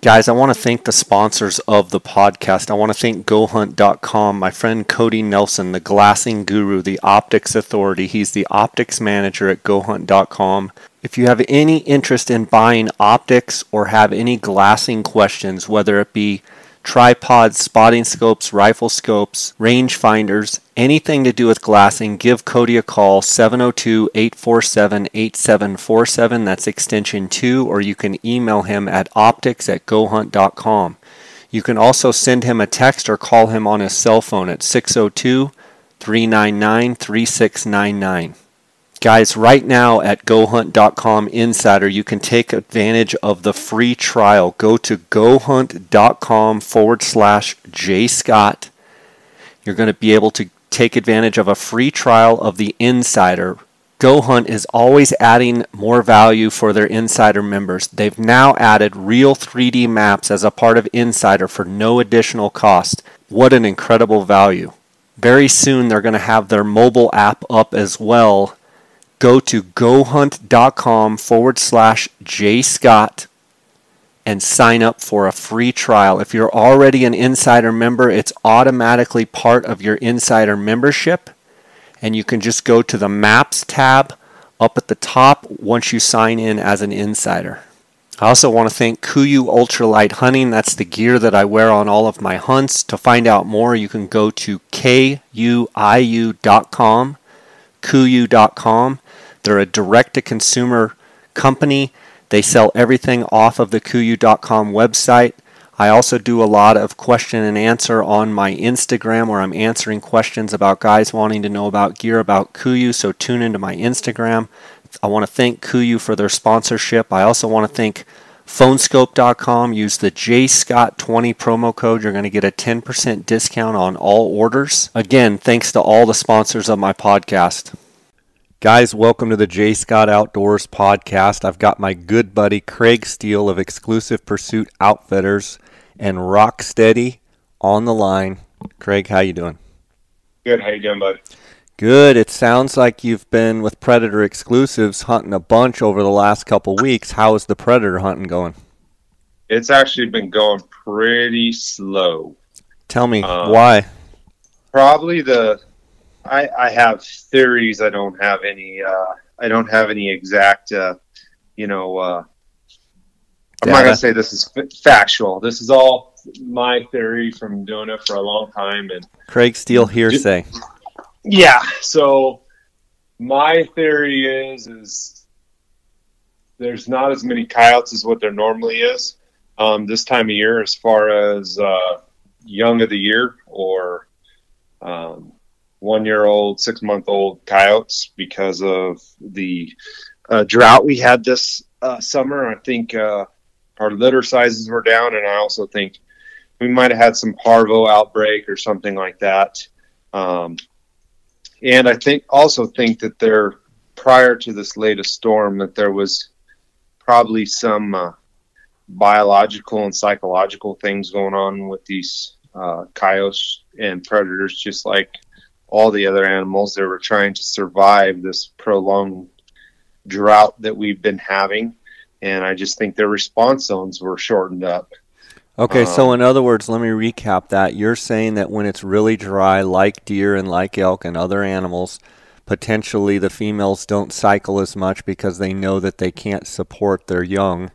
Guys, I want to thank the sponsors of the podcast. I want to thank GoHunt.com, my friend Cody Nelson, the glassing guru, the optics authority. He's the optics manager at GoHunt.com. If you have any interest in buying optics or have any glassing questions, whether it be tripods, spotting scopes, rifle scopes, range finders, anything to do with glassing, give Cody a call, 702-847-8747. That's extension 2, or you can email him at optics@gohunt.com. You can also send him a text or call him on his cell phone at 602-399-3699. Guys, right now at GoHunt.com Insider, you can take advantage of the free trial. Go to GoHunt.com/JScott. You're going to be able to take advantage of a free trial of the Insider. GoHunt is always adding more value for their Insider members. They've now added real 3D maps as a part of Insider for no additional cost. What an incredible value. Very soon they're going to have their mobile app up as well. Go to GoHunt.com/JScott and sign up for a free trial. If you're already an Insider member, it's automatically part of your Insider membership, and you can just go to the Maps tab up at the top once you sign in as an Insider. I also want to thank KUIU Ultralight Hunting. That's the gear that I wear on all of my hunts. To find out more, you can go to KUIU.com, KUIU.com. They're a direct-to-consumer company. They sell everything off of the KUIU.com website. I also do a lot of question and answer on my Instagram, where I'm answering questions about guys wanting to know about gear about KUIU, so tune into my Instagram. I want to thank KUIU for their sponsorship. I also want to thank Phonescope.com. Use the JScott20 promo code. You're going to get a 10% discount on all orders. Again, thanks to all the sponsors of my podcast. Guys, welcome to the J. Scott Outdoors podcast. I've got my good buddy Craig Steele of Exclusive Pursuit Outfitters and Rocksteady on the line. Craig, how you doing? Good. How you doing, bud? Good. It sounds like you've been with Predator Exclusives hunting a bunch over the last couple weeks. How is the Predator hunting going? It's actually been going pretty slow. Tell me why. Probably I have theories. I don't have any. I don't have any exact. I'm not gonna say this is factual. This is all my theory from doing it for a long time. And Craig Steele hearsay. Yeah. So my theory is there's not as many coyotes as what there normally is this time of year, as far as young of the year or 1-year-old, 6-month-old coyotes, because of the drought we had this summer. I think our litter sizes were down, and I also think we might have had some parvo outbreak or something like that. And I think that there, prior to this latest storm, that there was probably some biological and psychological things going on with these coyotes and predators, just like all the other animals. They were trying to survive this prolonged drought that we've been having, and I just think their response zones were shortened up. Okay, so in other words, let me recap that. You're saying that when it's really dry, like deer and like elk and other animals, potentially the females don't cycle as much because they know that they can't support their young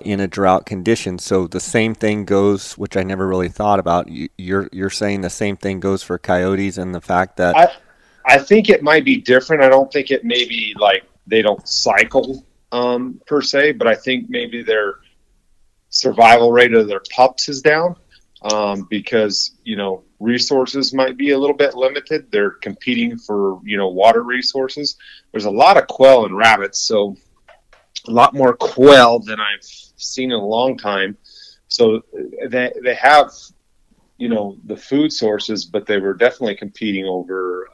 in a drought condition. So the same thing goes, which I never really thought about. You're saying the same thing goes for coyotes, and the fact that I think it might be different. I don't think it may be like they don't cycle per se, but I think maybe their survival rate of their pups is down because resources might be a little bit limited. They're competing for water resources. There's a lot of quail and rabbits, so a lot more quail than I've seen in a long time. So they have, the food sources, but they were definitely competing over,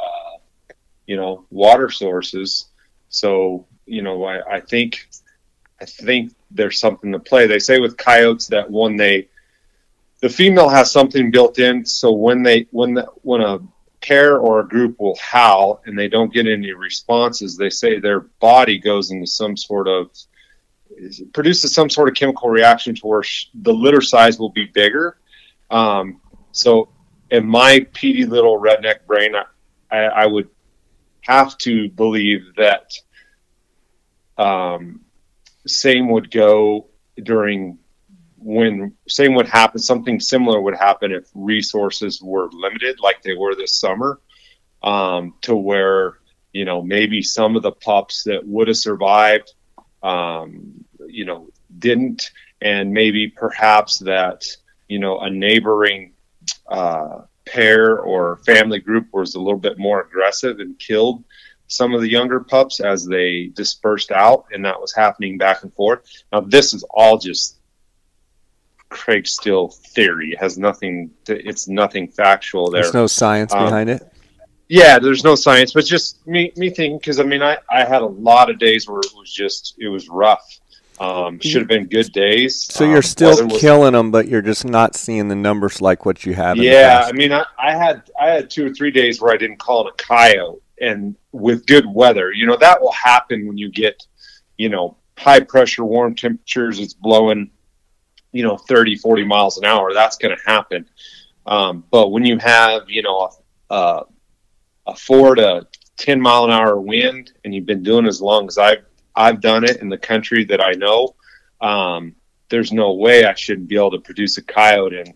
water sources. So, I think there's something to play. They say with coyotes that the female has something built in. So when a pair or a group will howl and they don't get any responses, they say their body goes into some sort of produces some sort of chemical reaction to where the litter size will be bigger. So in my peaty little redneck brain, I would have to believe that same would go during same would happen. Something similar would happen if resources were limited, like they were this summer, to where, maybe some of the pups that would have survived, didn't, and maybe perhaps that, a neighboring pair or family group was a little bit more aggressive and killed some of the younger pups as they dispersed out, and that was happening back and forth. Now, this is all just Craig Steele theory. It has nothing it's nothing factual there. There's no science behind it. Yeah, there's no science, but just me thinking, because I had a lot of days where it was rough. Should have been good days. So you're still killing them, but you're just not seeing the numbers like what you have. Yeah, I had 2 or 3 days where I didn't call it a coyote, and with good weather, that will happen when you get, high pressure, warm temperatures. It's blowing, 30, 40 miles an hour. That's going to happen. But when you have, a 4 to 10 mile an hour wind, and you've been doing it as long as I've done it in the country that I know, there's no way I shouldn't be able to produce a coyote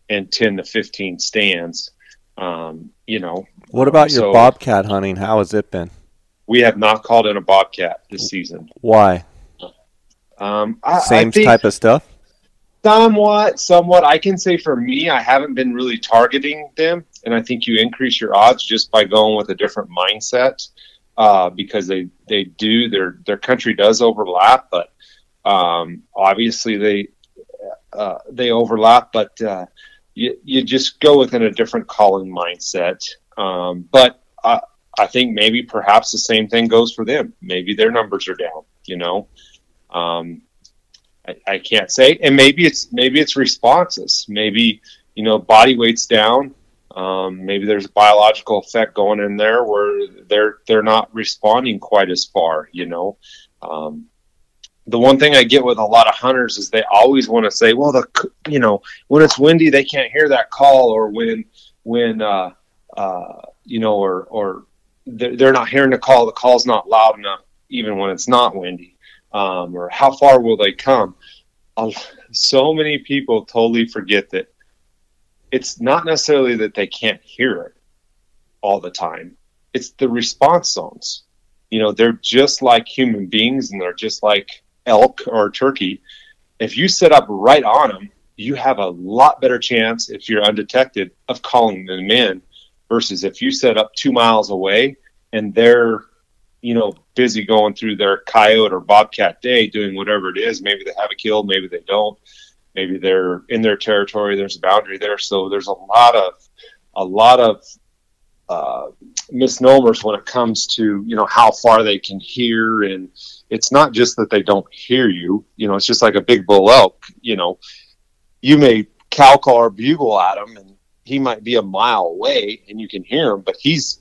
in 10 to 15 stands. What about your bobcat hunting? How has it been? We have not called in a bobcat this season. Why? Same type of stuff? Somewhat. I can say for me, I haven't been really targeting them, and I think you increase your odds just by going with a different mindset, because their country does overlap, but obviously they overlap, but you just go within a different calling mindset. But I think maybe perhaps the same thing goes for them. Maybe their numbers are down, I can't say. And maybe it's responses. Maybe, body weight's down. Maybe there's a biological effect going in there where they're not responding quite as far, The one thing I get with a lot of hunters is they always want to say, well, when it's windy, they can't hear that call, or when or they're not hearing the call's not loud enough, even when it's not windy, or how far will they come? So many people totally forget that it's not necessarily that they can't hear it all the time. It's the response zones. They're just like human beings, and they're just like elk or turkey. If you set up right on them, you have a lot better chance, if you're undetected, of calling them in, versus if you set up 2 miles away and they're, busy going through their coyote or bobcat day, doing whatever it is. Maybe they have a kill, maybe they don't. Maybe they're in their territory. There's a boundary there. So there's a lot of misnomers when it comes to, how far they can hear. And it's not just that they don't hear you, it's just like a big bull elk. You may cow call or bugle at him, and he might be a mile away and you can hear him, but he's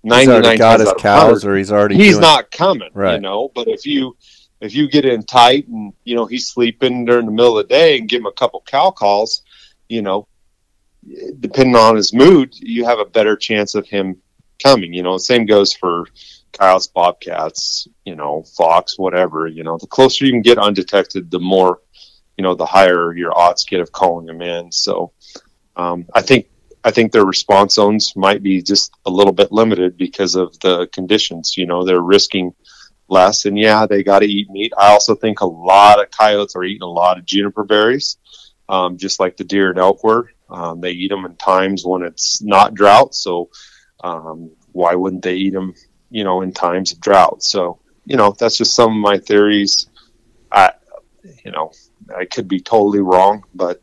99 got his cows, or he's not coming, right. But if you get in tight and, he's sleeping during the middle of the day, and give him a couple cow calls, depending on his mood, you have a better chance of him coming. Same goes for coyotes, bobcats, fox, whatever. The closer you can get undetected, the more, the higher your odds get of calling them in. So I think their response zones might be just a little bit limited because of the conditions. They're risking less, and they got to eat meat. I also think a lot of coyotes are eating a lot of juniper berries, just like the deer and elk were. They eat them in times when it's not drought. So why wouldn't they eat them, in times of drought? So, that's just some of my theories. I could be totally wrong, but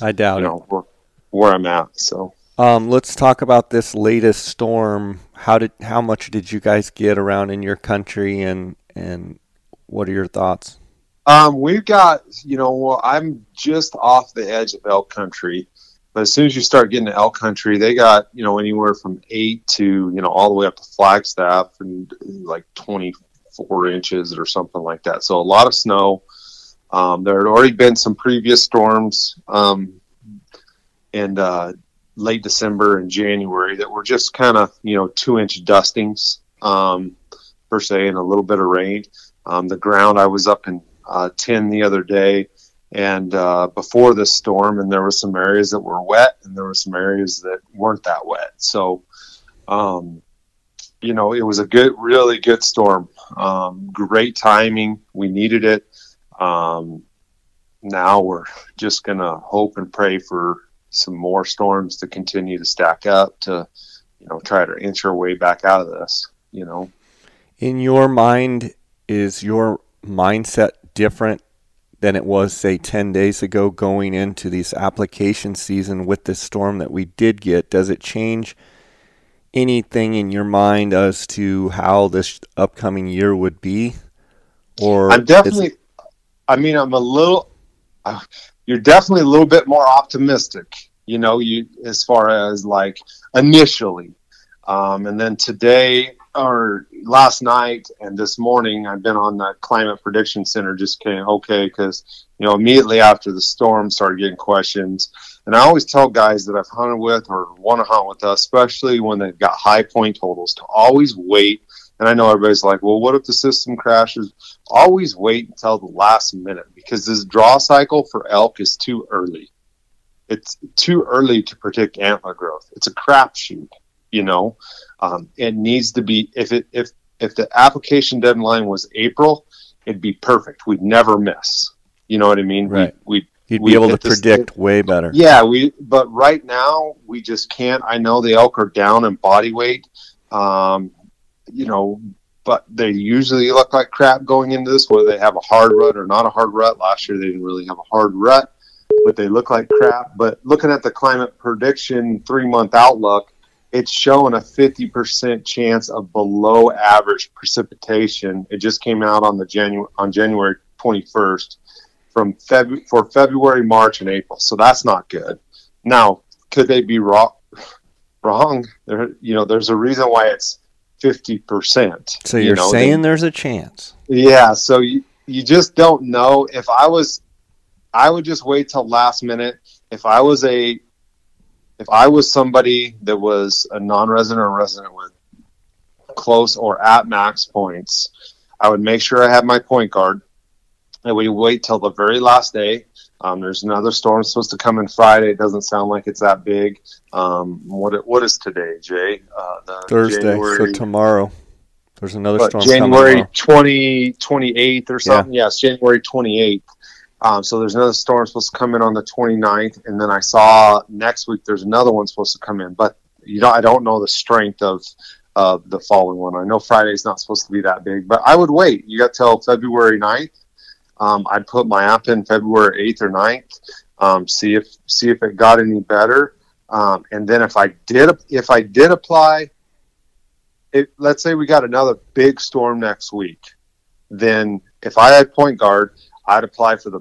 I doubt it. Where I'm at. So let's talk about this latest storm. How much did you guys get around in your country, and what are your thoughts? We've got, I'm just off the edge of elk country, but as soon as you start getting to elk country, they got, anywhere from 8 to, all the way up to Flagstaff, and like 20 4 inches or something like that. So a lot of snow. There had already been some previous storms in late December and January that were just kind of, 2-inch dustings per se, and a little bit of rain. The ground, I was up in 10 the other day, and before this storm, and there were some areas that were wet and there were some areas that weren't that wet. So, it was a really good storm. Great timing. We needed it. Now we're just going to hope and pray for some more storms to continue to stack up to, try to inch our way back out of this, In your mind, is your mindset different than it was, say, 10 days ago going into this application season with this storm that we did get? Does it change anything in your mind as to how this upcoming year would be? Or I'm definitely, you're definitely a little bit more optimistic, as far as like initially. And then today or last night and this morning, I've been on the Climate Prediction Center just because, immediately after the storm started getting questions. And I always tell guys that I've hunted with or want to hunt with us, especially when they've got high point totals, to always wait. And I know everybody's like, well, what if the system crashes? Always wait until the last minute, because this draw cycle for elk is too early. It's too early to predict antler growth. It's a crapshoot, It needs to be, if the application deadline was April, it'd be perfect. We'd never miss. You know what I mean? Right. You'd be be able to predict way better. Yeah, but right now we just can't. I know the elk are down in body weight, but they usually look like crap going into this, whether they have a hard rut or not a hard rut. Last year they didn't really have a hard rut, but they look like crap. But looking at the climate prediction 3-month outlook, it's showing a 50% chance of below average precipitation. It just came out on January 21st for February, March, and April. So that's not good. Now, could they be wrong? There's a reason why it's 50%. So you're saying there's a chance. Yeah. So you just don't know. I would just wait till last minute. If I was somebody that was a non-resident or resident with close or at max points, I would make sure I had my point guard. And we wait till the very last day. There's another storm supposed to come in Friday. It doesn't sound like it's that big. What is today, Jay? Thursday, so tomorrow. There's another storm January 28th or something. Yeah, it's January 28th. So there's another storm supposed to come in on the 29th, and then I saw next week there's another one supposed to come in. But I don't know the strength of the following one. I know Friday's not supposed to be that big, but I would wait. You got till February 9th. I'd put my app in February 8th or 9th, see if it got any better. And then if I did apply, let's say we got another big storm next week, then if I had point guard, I'd apply for the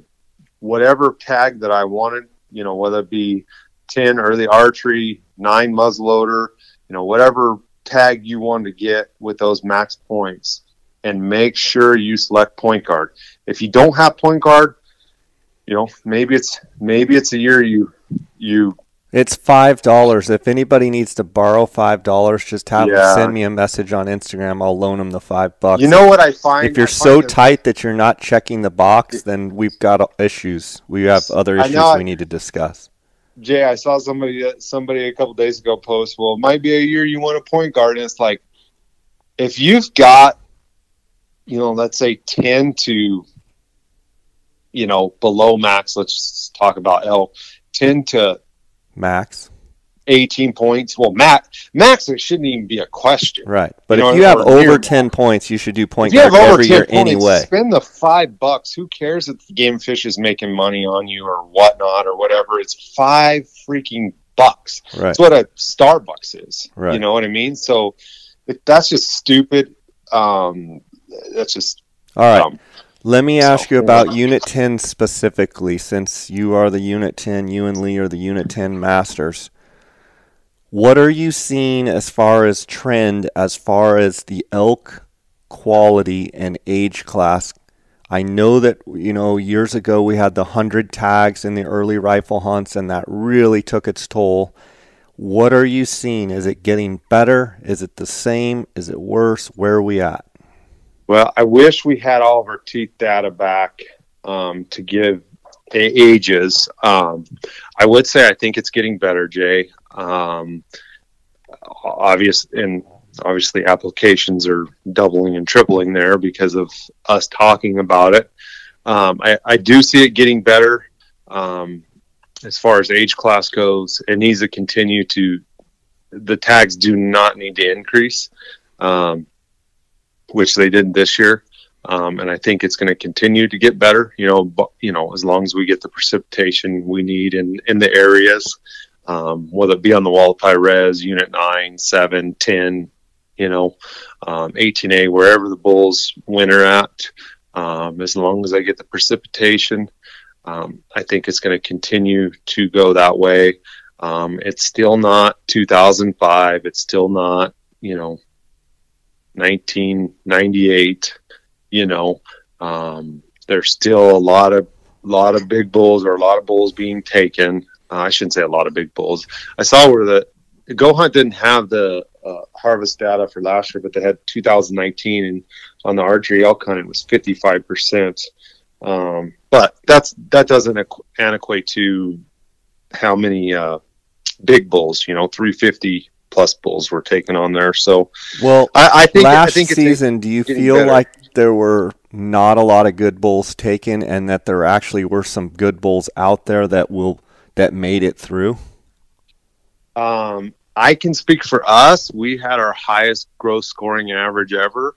whatever tag that I wanted, whether it be 10 early archery, 9 muzzleloader, whatever tag you wanted to get with those max points, and make sure you select point guard. If you don't have point guard, maybe it's a year you. It's $5. If anybody needs to borrow $5, just have them send me a message on Instagram. I'll loan them the $5. You know what I find? If you're so tight that you're not checking the box, then we've got issues. We have other issues we need to discuss. Jay, I saw somebody a couple days ago post, well, it might be a year you want a point guard. And it's like, if you've got, let's say 10 to, below max, let's just talk about elk, 10 to max 18 points. Well, max, it shouldn't even be a question. Right. But if you have over 10 points, you should do point guard every year anyway. Spend the $5. Who cares if the game fish is making money on you or whatnot or whatever? It's $5 freaking bucks. Right. That's what a Starbucks is. Right. You know what I mean? So that's just stupid. That's just all right. Dumb. Let me ask you about Unit 10 specifically, since you are the Unit 10, you and Lee are the Unit 10 masters. What are you seeing as far as trend, as far as the elk quality and age class. I know that, years ago we had the 100 tags in the early rifle hunts, and that really took its toll. What are you seeing? Is it getting better? Is it the same? Is it worse? Where are we at? Well, I wish we had all of our teeth data back to give ages. I would say I think it's getting better, Jay. Obviously applications are doubling and tripling there because of us talking about it. I do see it getting better. As far as age class goes, it needs to continue to, the tags do not need to increase, which they did this year. And I think it's going to continue to get better, as long as we get the precipitation we need in the areas, whether it be on the Walleye res, unit 9, 7, 10, 18A, wherever the bulls winter at, as long as I get the precipitation, I think it's going to continue to go that way. It's still not 2005. It's still not, 1998. There's still a lot of big bulls, or a lot of bulls being taken. I shouldn't say a lot of big bulls. I saw where the Go Hunt didn't have the harvest data for last year, but they had 2019, and on the archery elk hunt it was 55%. But that doesn't equate to how many big bulls, 350 plus bulls were taken on there. So, well, I think last season, do you feel better. like there were not a lot of good bulls taken, and that there actually were some good bulls out there that made it through? I can speak for us. We had our highest gross scoring average ever,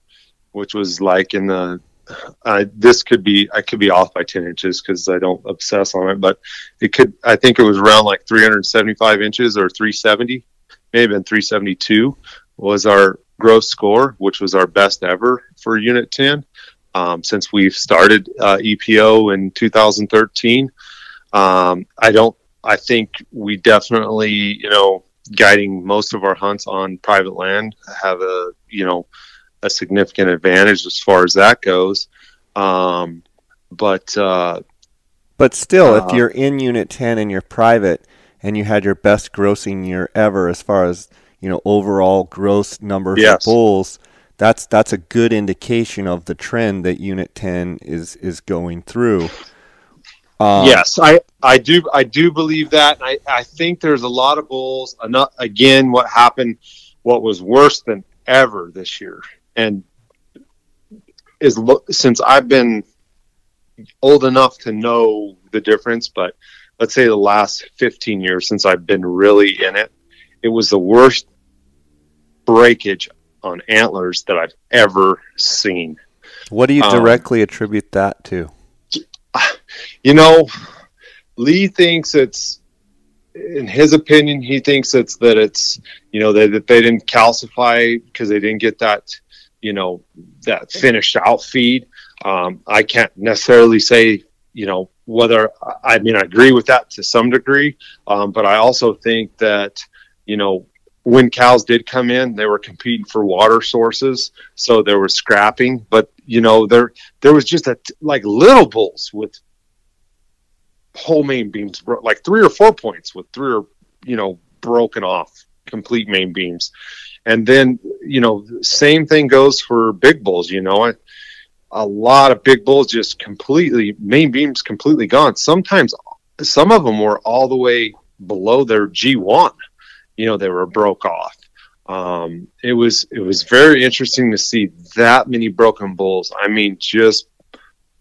which was like in the I could be off by 10 inches because I don't obsess on it, but I think it was around like 375 inches or 370, maybe been 372 was our gross score, which was our best ever for Unit 10 since we've started EPO in 2013. I think we definitely, guiding most of our hunts on private land have a significant advantage as far as that goes. But still, if you're in Unit 10 and you're private and you had your best grossing year ever as far as, overall gross numbers of bulls, that's a good indication of the trend that Unit 10 is going through. Yes, I do believe that. And I think there's a lot of bulls. Again, what was worse than ever this year, and since I've been old enough to know the difference, but let's say the last 15 years since I've been really in it, it was the worst breakage on antlers that I've ever seen. What do you directly attribute that to? Lee thinks it's, in his opinion, he thinks that they didn't calcify because they didn't get that, that finished out feed. I can't necessarily say, whether, I agree with that to some degree. But I also think that, when cows did come in, they were competing for water sources. So there was scrapping, but there was just like little bulls with whole main beams, like 3 or 4 points with 3 or, broken off complete main beams. And then, same thing goes for big bulls, a lot of big bulls just main beams completely gone. Sometimes some of them were all the way below their G1, they were broke off. It was very interesting to see that many broken bulls.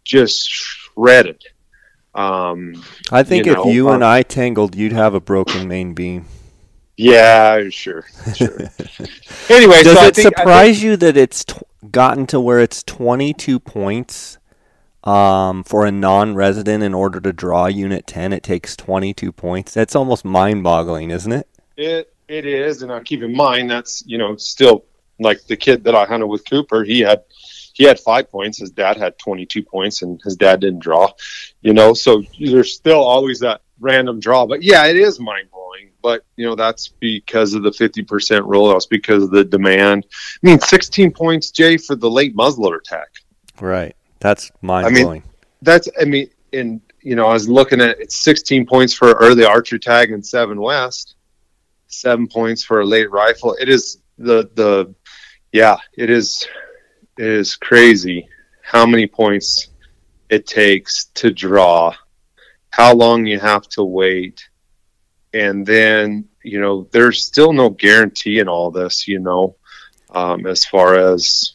Just shredded. I think if you and I tangled, you'd have a broken main beam. Yeah, sure. Anyway, does it surprise you that it's gotten to where it's 22 points for a non-resident in order to draw Unit 10? It takes 22 points. That's almost mind-boggling, isn't it? It is, and keep in mind that's still like the kid that I hunted with Cooper. He had 5 points. His dad had 22 points, and his dad didn't draw. So there's still always that random draw. But yeah, it is mind blowing but that's because of the 50% rule. That's because of the demand. I mean, 16 points, Jay, for the late muzzleloader tag. Right. That's mind blowing. And I was looking at it's 16 points for early archery tag in 7 West, 7 points for a late rifle. It is it is crazy how many points it takes to draw, how long you have to wait. And then, there's still no guarantee in all this, as far as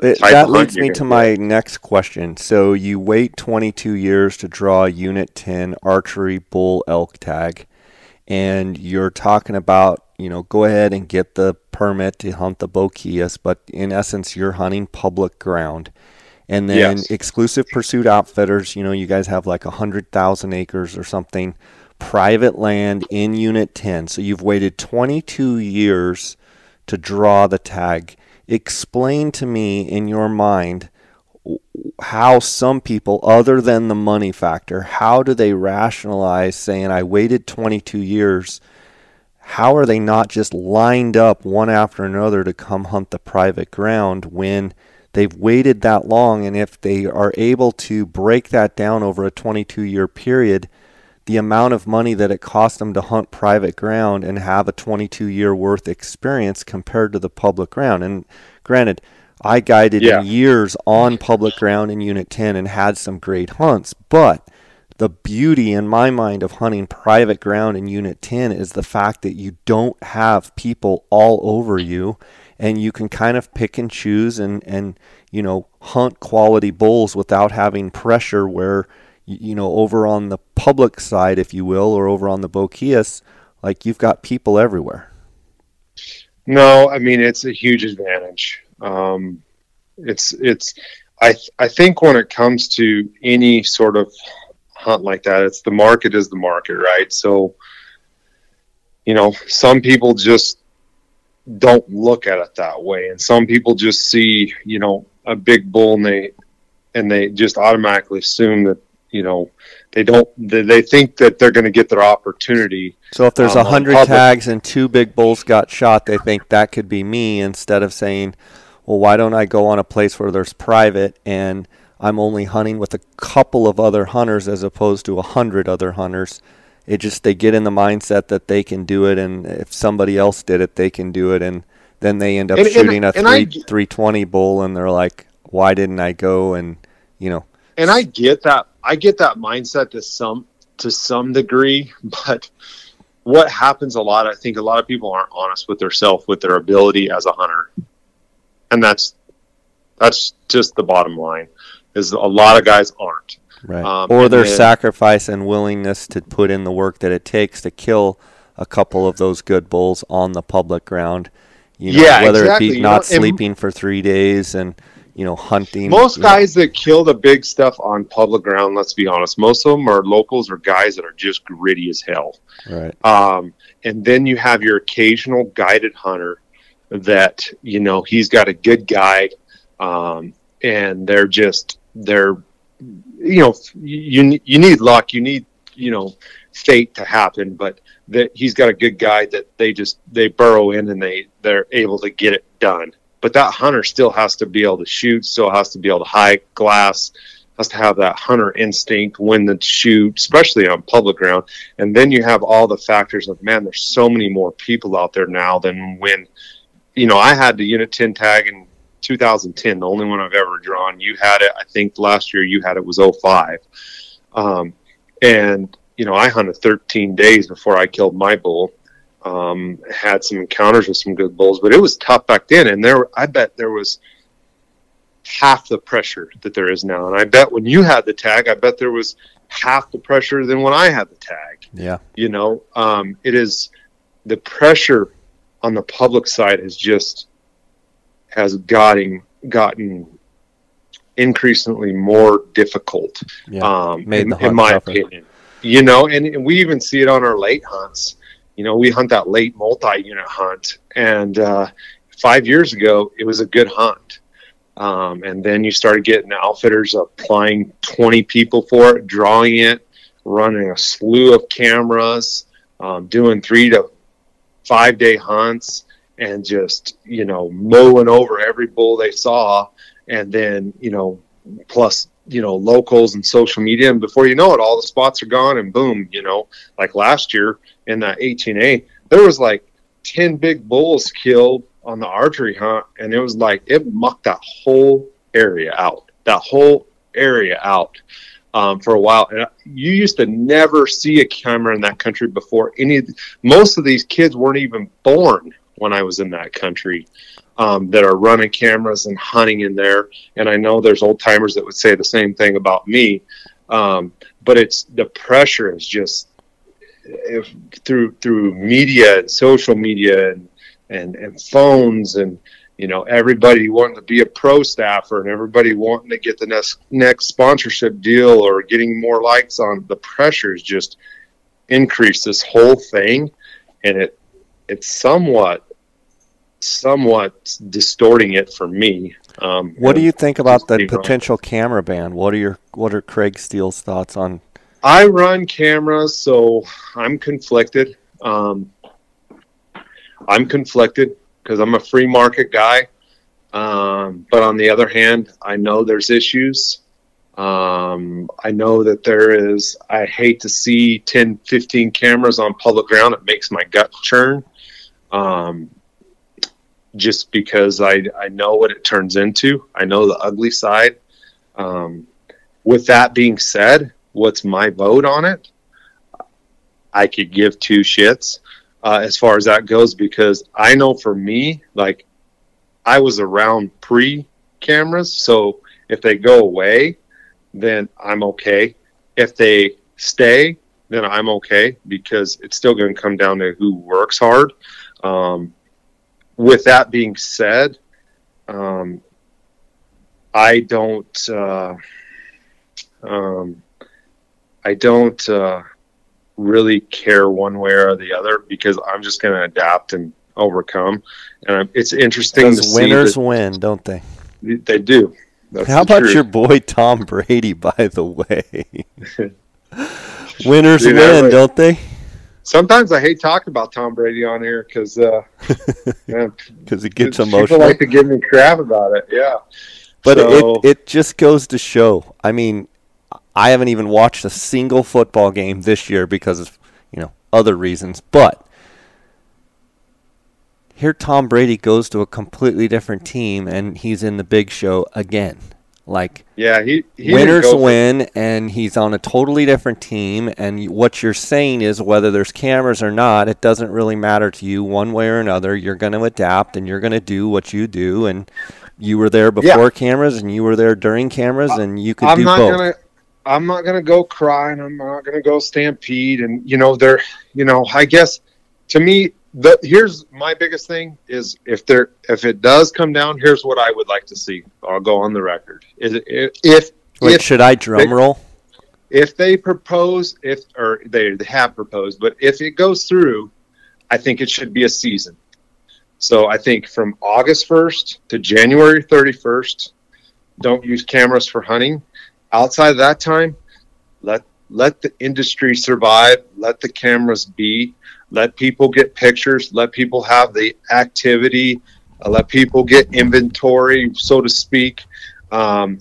that leads me to my next question. So you wait 22 years to draw a Unit 10 archery bull elk tag, and you're talking about, go ahead and get the permit to hunt the boquillas, but in essence, you're hunting public ground. And then exclusive pursuit outfitters, you guys have like 100,000 acres or something, private land in Unit 10. So you've waited 22 years to draw the tag. Explain to me in your mind how some people, other than the money factor, how do they rationalize saying, I waited 22 years? How are they not just lined up one after another to come hunt the private ground when they've waited that long? And if they are able to break that down over a 22-year period, the amount of money that it cost them to hunt private ground and have a 22-year worth experience compared to the public ground. And granted, I guided in years on public ground in Unit 10 and had some great hunts, but the beauty in my mind of hunting private ground in Unit 10 is the fact that you don't have people all over you, and you can kind of pick and choose and hunt quality bulls without having pressure where, over on the public side, if you will, or over on the boquillas, like you've got people everywhere. No, I mean, it's a huge advantage. I think when it comes to any sort of hunt like that, it's the market is the market, right? So, some people just don't look at it that way. And some people just see, a big bull and they just automatically assume that, they think that they're going to get their opportunity. So if there's 100 tags and 2 big bulls got shot, they think that could be me, instead of saying, well, why don't I go on a place where there's private and I'm only hunting with a couple of other hunters as opposed to 100 other hunters. They get in the mindset that they can do it, and if somebody else did it, they can do it, and then they end up shooting a 320 bull, and they're like, why didn't I go? And And I get that. I get that mindset to some degree, but what happens a lot, I think a lot of people aren't honest with themselves, with their ability as a hunter. And that's just the bottom line, is a lot of guys aren't. Right. Or their sacrifice and willingness to put in the work that it takes to kill a couple of those good bulls on the public ground. Whether exactly. it be not sleeping for 3 days and, hunting. Most guys that kill the big stuff on public ground, let's be honest, most of them are locals or guys that are just gritty as hell. Right. And then you have your occasional guided hunter that, he's got a good guide, and you need luck, you need, fate to happen, but that he's got a good guide that they burrow in and they're able to get it done. But that hunter still has to be able to shoot, still has to be able to hide glass, has to have that hunter instinct when to shoot, especially on public ground. And then you have all the factors of, man, there's so many more people out there now than when, I had the Unit 10 tag in 2010, the only one I've ever drawn. You had it, I think last year you had it was 05. And, I hunted 13 days before I killed my bull. Had some encounters with some good bulls, but it was tough back then. And I bet there was half the pressure that there is now. And I bet when you had the tag, I bet there was half the pressure than when I had the tag. Yeah. It is the pressure on the public side has gotten increasingly more difficult. Yeah. In my opinion, and we even see it on our late hunts. We hunt that late multi-unit hunt, and 5 years ago, it was a good hunt. And then you started getting outfitters applying 20 people for it, drawing it, running a slew of cameras, doing 3 to 5 day hunts and just, mowing over every bull they saw. And then, plus, locals and social media. And before you know it, all the spots are gone and boom, like last year in that 18A, there was like 10 big bulls killed on the archery hunt. And it was like, it mucked that whole area out, for a while. And you used to never see a camera in that country before. Most of these kids weren't even born when I was in that country, that are running cameras and hunting in there. And I know there's old timers that would say the same thing about me. But it's the pressure is just through media and social media and phones and, everybody wanting to be a pro staffer and everybody wanting to get the next sponsorship deal or getting more likes on. The pressures just increase this whole thing, and it's somewhat distorting it for me. What do you think about the potential camera ban? What are Craig Steele's thoughts on? I run cameras, so I'm conflicted. Because I'm a free market guy. But on the other hand, I know there's issues. I know that there is. I hate to see 10, 15 cameras on public ground. It makes my gut churn. Just because I know what it turns into. I know the ugly side. With that being said, what's my vote on it? I could give two shits. As far as that goes, because I know for me, like, I was around pre-cameras, so if they go away, then I'm okay. If they stay, then I'm okay, because it's still going to come down to who works hard. With that being said, I don't really care one way or the other, because I'm just going to adapt and overcome. And it's interesting to see. Winners win, don't they? They do. That's How about truth. your boy Tom Brady, by the way? Winners win, don't they? Sometimes I hate talking about Tom Brady on here because he gets emotional. People like to give me crap about it. Yeah. But it just goes to show. I mean, I haven't even watched a single football game this year because of, other reasons. But here Tom Brady goes to a completely different team, and he's in the big show again. Like, yeah, he winners win, and he's on a totally different team. And what you're saying is, whether there's cameras or not, it doesn't really matter to you one way or another. You're going to adapt, and you're going to do what you do. And you were there before cameras, and you were there during cameras, and you could do both. I'm not gonna go cry, and I'm not gonna go stampede, and I guess to me, here's my biggest thing is if it does come down, here's what I would like to see. I'll go on the record. Should I drum roll? If they propose, or they have proposed, but if it goes through, I think it should be a season. So I think from August 1st to January 31st, don't use cameras for hunting. Outside of that time, let the industry survive. Let the cameras be. Let people get pictures. Let people have the activity. Let people get inventory, so to speak. And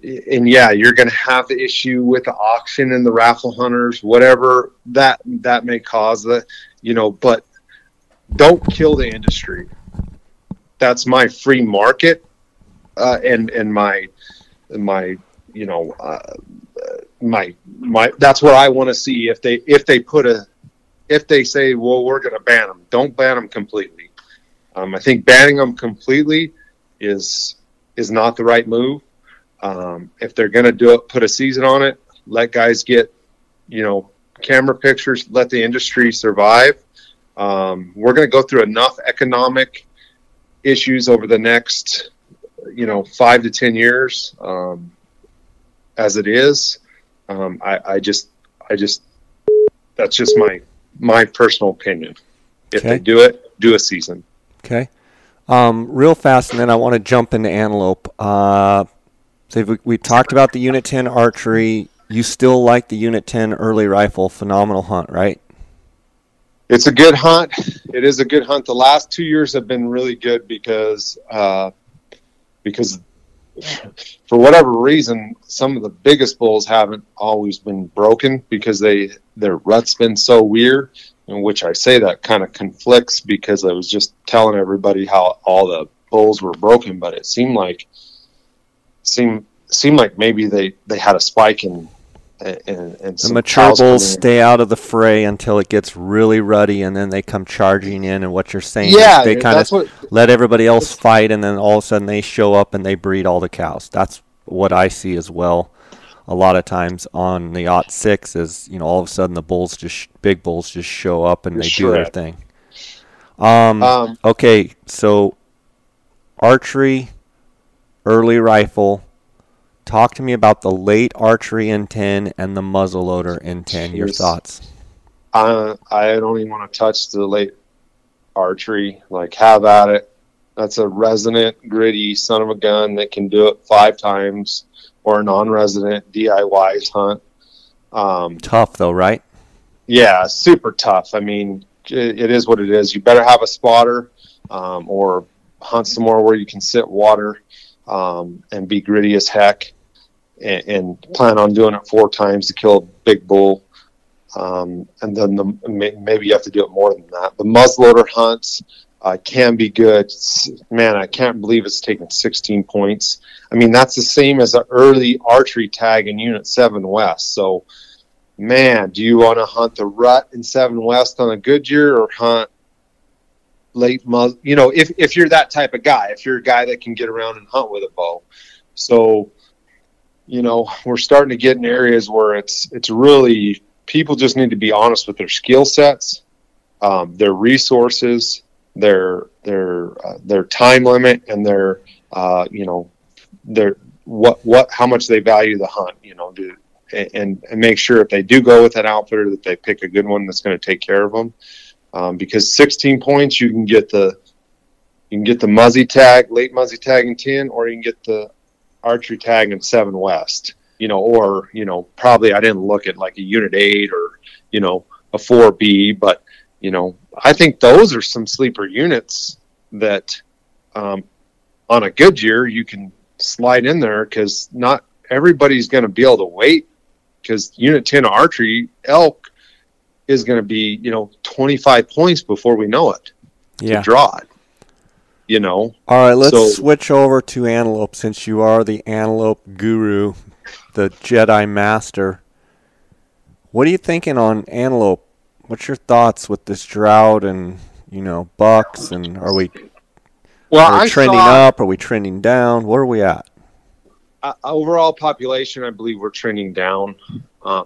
yeah, you're going to have the issue with the auction and the raffle hunters, whatever that may cause. But don't kill the industry. That's my free market, and my that's what I want to see. If they say, well, we're going to ban them, don't ban them completely. I think banning them completely is not the right move. If they're going to do it, put a season on it, let guys get, camera pictures, let the industry survive. We're going to go through enough economic issues over the next, 5 to 10 years. As it is, I just that's just my personal opinion. If they do it, do a season. Okay. Real fast, and then I want to jump into antelope. So we talked about the Unit 10 archery. You still like the Unit 10 early rifle, phenomenal hunt, right? It's a good hunt. It is a good hunt. The last 2 years have been really good because for whatever reason, some of the biggest bulls haven't always been broken because their rut's been so weird. In which I say that kind of conflicts because I was just telling everybody how all the bulls were broken, but it seemed like maybe they had a spike in the mature bulls stay out of the fray until it gets really ruddy, and then they come charging in. And what you're saying is they kind of let everybody else fight, and then all of a sudden they show up and they breed all the cows. That's what I see as well. A lot of times on the '06 is, all of a sudden the big bulls just show up and they do their thing. Okay, so archery, early rifle. Talk to me about the late archery in 10 and the muzzleloader in 10. Your thoughts? I don't even want to touch the late archery. Like, have at it. That's a resident, gritty son of a gun that can do it 5 times, or a non-resident DIY hunt. Tough though, right? Yeah, super tough. I mean, it is what it is. You better have a spotter, or hunt somewhere where you can sit water, and be gritty as heck, and plan on doing it 4 times to kill a big bull. And then maybe you have to do it more than that. The muzzleloader hunts can be good. Man, I can't believe it's taken 16 points. I mean, that's the same as an early archery tag in Unit 7 West. So, man, do you want to hunt the rut in 7 West on a good year, or hunt late muzzle? If you're that type of guy, if you're a guy that can get around and hunt with a bow. So, we're starting to get in areas where it's really, people just need to be honest with their skill sets, their resources, their time limit, and their how much they value the hunt, and make sure if they do go with an outfitter that they pick a good one that's going to take care of them. Because 16 points, you can get the muzzy tag, late muzzy tag in 10, or you can get the archery tag in 7 West, or probably I didn't look at like a Unit 8 or a 4B, but I think those are some sleeper units that on a good year you can slide in there, because not everybody's going to be able to wait, because Unit 10 archery elk is going to be 25 points before we know it to draw it. All right, let's switch over to antelope, since you are the antelope guru, the Jedi master. What are you thinking on antelope? What's your thoughts with this drought and bucks? And are we trending up? Are we trending down? Where are we at? Overall population, I believe we're trending down.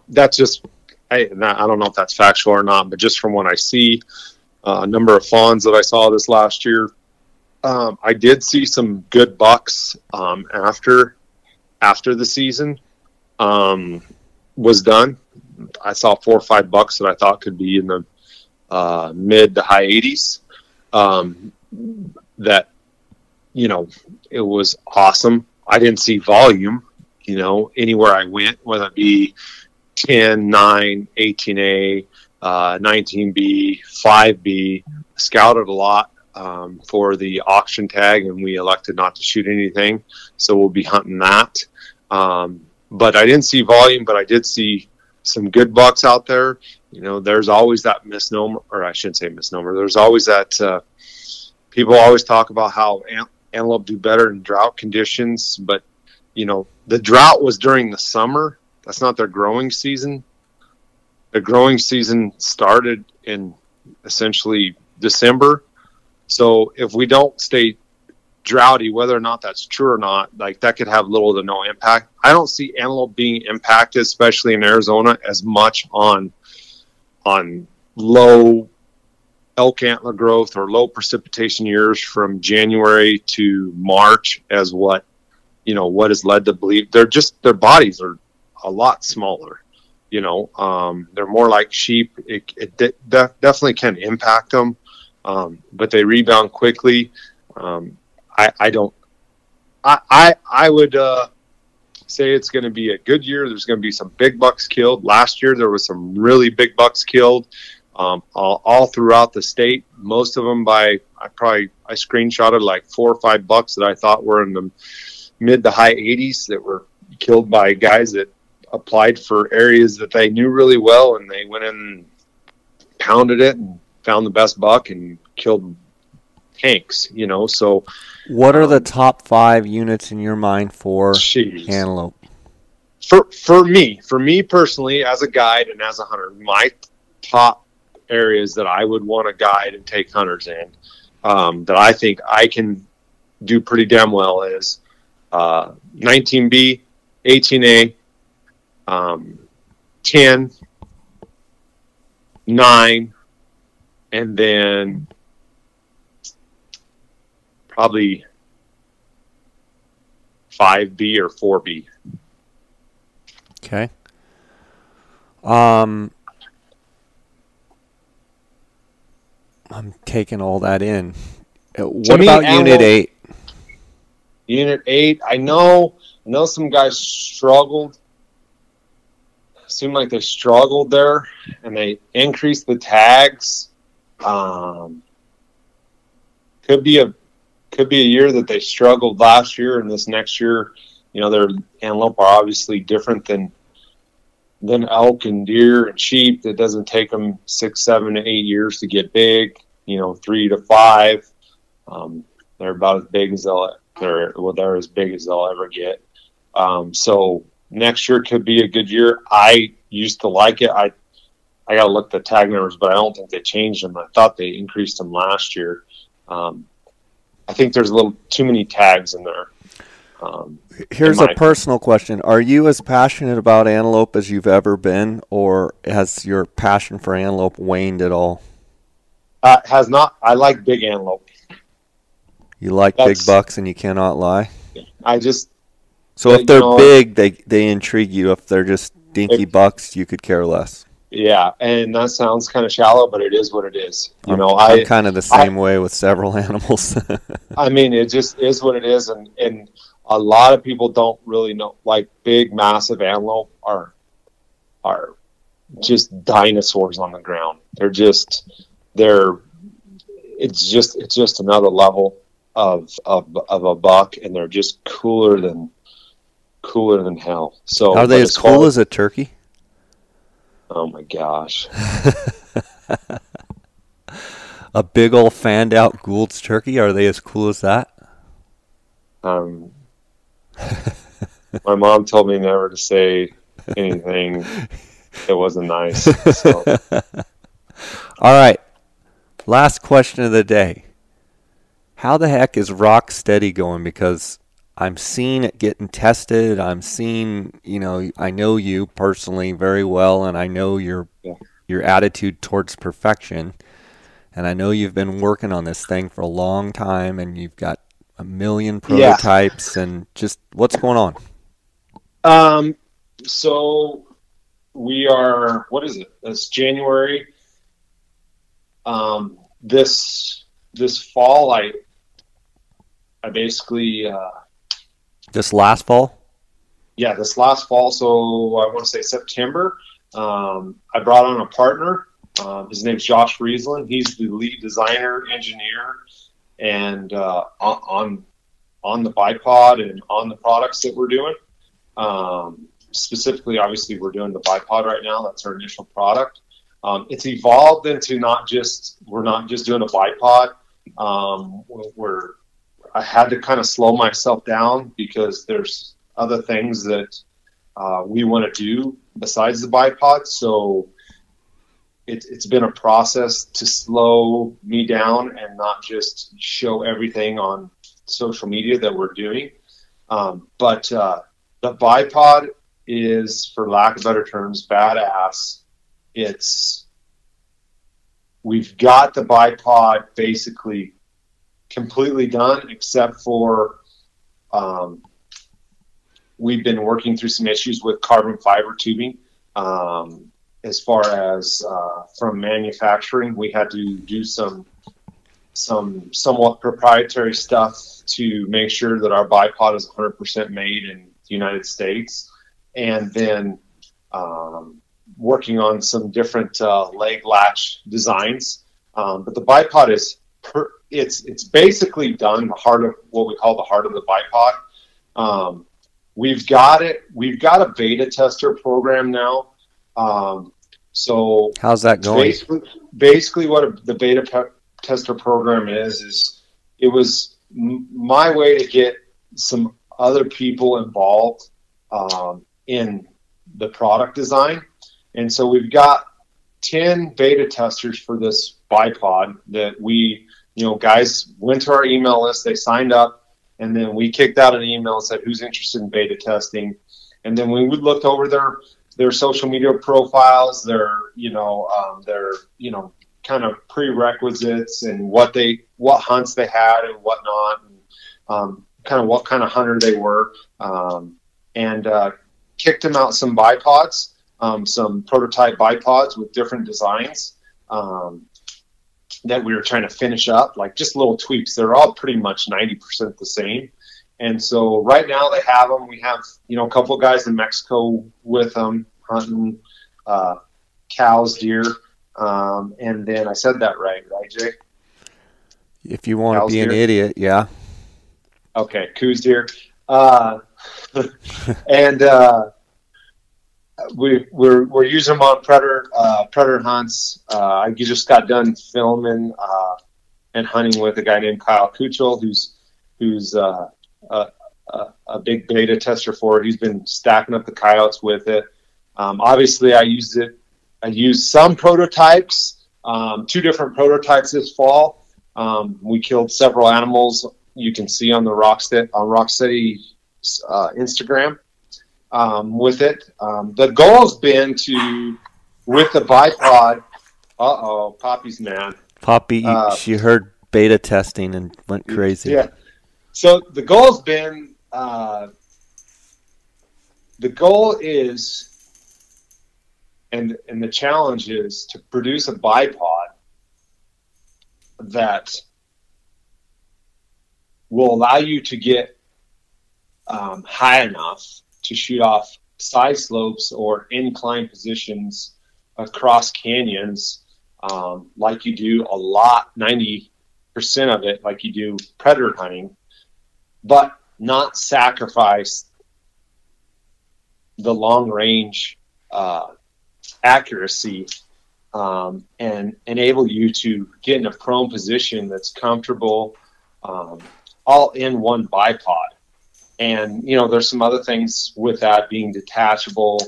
That's just, I don't know if that's factual or not, but just from what I see, a number of fawns that I saw this last year, I did see some good bucks after the season was done. I saw 4 or 5 bucks that I thought could be in the mid to high 80s. That it was awesome. I didn't see volume, anywhere I went, whether it be 10, 9, 18A, 19B, 5B. Scouted a lot for the auction tag, and we elected not to shoot anything, so we'll be hunting that. But I didn't see volume, but I did see some good bucks out there. There's always that misnomer, or I shouldn't say misnomer. There's always that people always talk about how antelope do better in drought conditions, but the drought was during the summer. That's not their growing season. The growing season started in essentially December. So if we don't stay droughty, whether or not that's true or not, like, that could have little to no impact. I don't see antelope being impacted, especially in Arizona, as much on low elk antler growth or low precipitation years from January to March as what is led to believe. Their bodies are a lot smaller. They're more like sheep. It definitely can impact them, but they rebound quickly. I would say it's going to be a good year. There's going to be some big bucks killed. Last year there was some really big bucks killed. all throughout the state. Most of them I screenshotted like 4 or 5 bucks that I thought were in the mid to high 80s that were killed by guys that applied for areas that they knew really well, and they went in and pounded it and found the best buck and killed tanks, you know. So what are the top 5 units in your mind for antelope? For me personally, as a guide and as a hunter, my top areas that I would want to guide and take hunters in, that I think I can do pretty damn well is 19B, 18A, 10, 9, and then probably 5B or 4B. Okay. I'm taking all that in. What about Unit 8? Unit 8, I know some guys struggled. Seemed like they struggled there, and they increased the tags. Could be a year that they struggled last year, and this next year, you know, their antelope are obviously different than elk and deer and sheep. That doesn't take them 6, 7 to 8 years to get big. You know, 3 to 5. They're about as big as they're as big as they'll ever get. So next year could be a good year. I used to like it. I got to look at the tag numbers, but I don't think they changed them. I thought they increased them last year. I think there's a little too many tags in there. Here's a personal question. Are you as passionate about antelope as you've ever been, or has your passion for antelope waned at all? Has not. I like big antelope. You like big bucks, and you cannot lie? So if they're big, they intrigue you. If they're just dinky bucks, you could care less. Yeah, and that sounds kind of shallow, but it is what it is. I'm kind of the same way with several animals. I mean, it just is what it is, and a lot of people don't really know. Like big, massive antelope are just dinosaurs on the ground. It's just another level of a buck, and they're just cooler than hell. So are they as cool as a turkey? Oh my gosh. A big old fanned out Gould's turkey, are they as cool as that? My mom told me never to say anything that wasn't nice. So. All right. Last question of the day. How the heck is Rock Steady going? Because I'm seeing it getting tested. I'm seeing, I know you personally very well, and I know your attitude towards perfection. And I know you've been working on this thing for a long time, and you've got a million prototypes. And just what's going on? So we are. What is it? It's January. This fall, I basically. This last fall? Yeah, this last fall. So I want to say September. I brought on a partner. His name's Josh Friesland. He's the lead designer, engineer, and on the bipod and on the products that we're doing. Specifically, obviously, we're doing the bipod right now. That's our initial product. It's evolved into we're not just doing a bipod. I had to kind of slow myself down because there's other things that we want to do besides the bipod. So it's been a process to slow me down and not just show everything on social media that we're doing. But the bipod is, for lack of better terms, badass. We've got the bipod basically completely done, except for we've been working through some issues with carbon fiber tubing. As far as from manufacturing, we had to do some somewhat proprietary stuff to make sure that our bipod is 100% made in the United States. And then working on some different leg latch designs. But the bipod is it's basically done the heart of what we call the heart of the bipod. We've got it. We've got a beta tester program now. So how's that going? Basically what the beta tester program is it was my way to get some other people involved in the product design. And so we've got 10 beta testers for this bipod that we, guys went to our email list, they signed up, and then we kicked out an email and said, who's interested in beta testing? And then we would look over their social media profiles, their kind of prerequisites and what hunts they had and whatnot, and kind of what kind of hunter they were, and kicked them out some bipods, some prototype bipods with different designs that we were trying to finish up, like just little tweaks. They're all pretty much 90% the same. And so right now they have them. We have, a couple of guys in Mexico with them hunting cows, deer. And then I said that right, Jay? If you want cows, to be deer? An idiot, yeah. Okay, coos, deer. And we're using them on predator hunts. I just got done filming and hunting with a guy named Kyle Kuchel, who's a big beta tester for it. He's been stacking up the coyotes with it. Obviously, I used some prototypes, 2 different prototypes this fall. We killed several animals. You can see on the Rocksteady Instagram with it. The goal's been to, with the bipod. Poppy's mad. Poppy, she heard beta testing and went crazy. Yeah. So the goal's been, the goal is, and the challenge is to produce a bipod that will allow you to get high enough to shoot off side slopes or incline positions across canyons, like you do a lot, 90% of it, like you do predator hunting, but not sacrifice the long range accuracy, and enable you to get in a prone position that's comfortable, all in one bipod. And there's some other things with that, being detachable,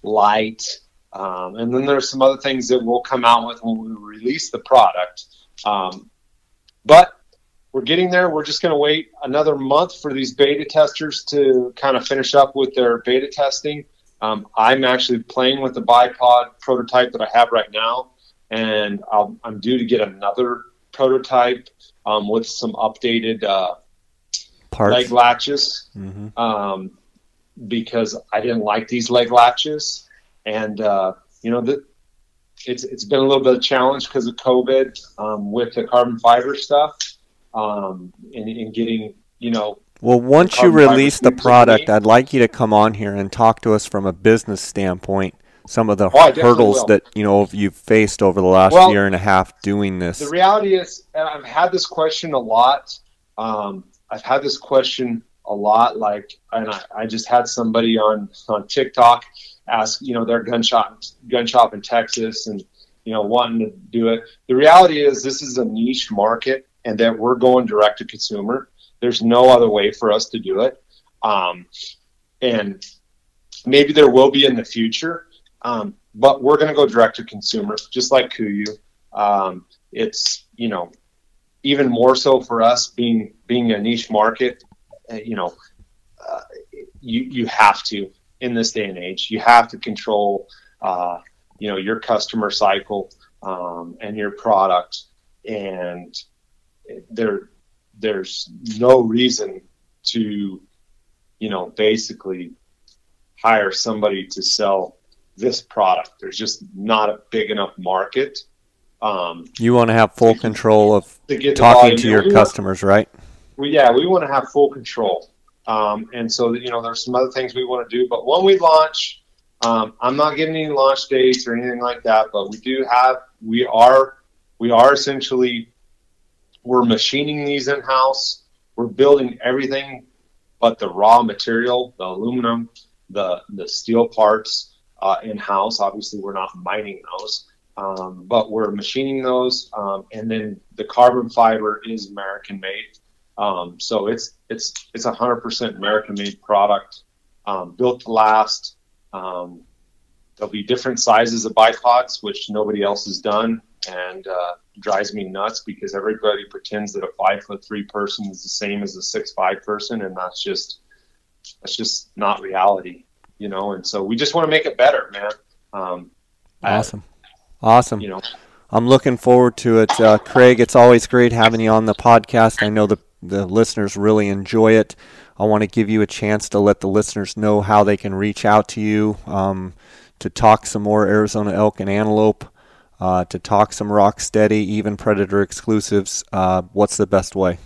light, and then there's some other things that we'll come out with when we release the product. But we're getting there. We're just going to wait another month for these beta testers to kind of finish up with their beta testing. I'm actually playing with the bipod prototype that I have right now, and I'm due to get another prototype with some updated parts, leg latches, because I didn't like these leg latches, and it's been a little bit of a challenge because of COVID with the carbon fiber stuff, and getting Well, once you release the product, I'd like you to come on here and talk to us from a business standpoint, some of the hurdles that you've faced over the last year and a half doing this. The reality is, and I've had this question a lot. And I just had somebody on TikTok ask, their gun shop in Texas, and wanting to do it. The reality is, this is a niche market, and that we're going direct to consumer. There's no other way for us to do it. And maybe there will be in the future, but we're going to go direct to consumer, just like KUIU. It's, even more so for us being a niche market, you have to, in this day and age, you have to control, your customer cycle, and your product. And there's no reason to, basically hire somebody to sell this product. There's just not a big enough market. You want to have full control of talking to your customers, right? We want to have full control. And so, there's some other things we want to do. But when we launch, I'm not giving any launch dates or anything like that, but we are essentially, we're machining these in-house. We're building everything but the raw material, the aluminum, the steel parts in-house. Obviously, we're not mining those, but we're machining those, and then the carbon fiber is American made. So it's 100% American made product, built to last. There'll be different sizes of bipods, which nobody else has done, and drives me nuts because everybody pretends that a 5'3" person is the same as a 6'5" person, and that's just not reality, you know. And so we just want to make it better, man. Awesome. You know, I'm looking forward to it. Craig, it's always great having you on the podcast. I know the listeners really enjoy it. I want to give you a chance to let the listeners know how they can reach out to you, to talk some more Arizona elk and antelope, to talk some rock steady, even predator exclusives. What's the best way?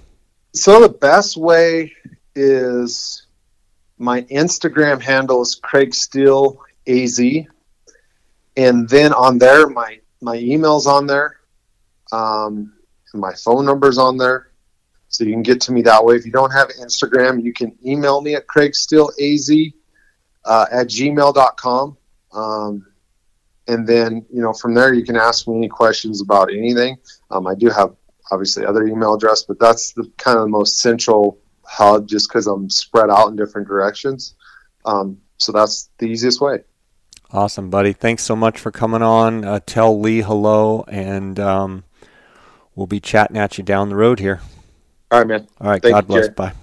So the best way is my Instagram handle is Craig Steele AZ. And then on there, my email's on there. And my phone number's on there. So you can get to me that way. If you don't have Instagram, you can email me at craigsteeleaz at gmail.com. And then, you know, from there you can ask me any questions about anything. I do have obviously other email address, but that's the kind of the most central hub just because I'm spread out in different directions. So that's the easiest way. Awesome, buddy. Thanks so much for coming on. Tell Lee hello, and we'll be chatting at you down the road here. All right, man. All right. Thank God you, bless. Jerry. Bye.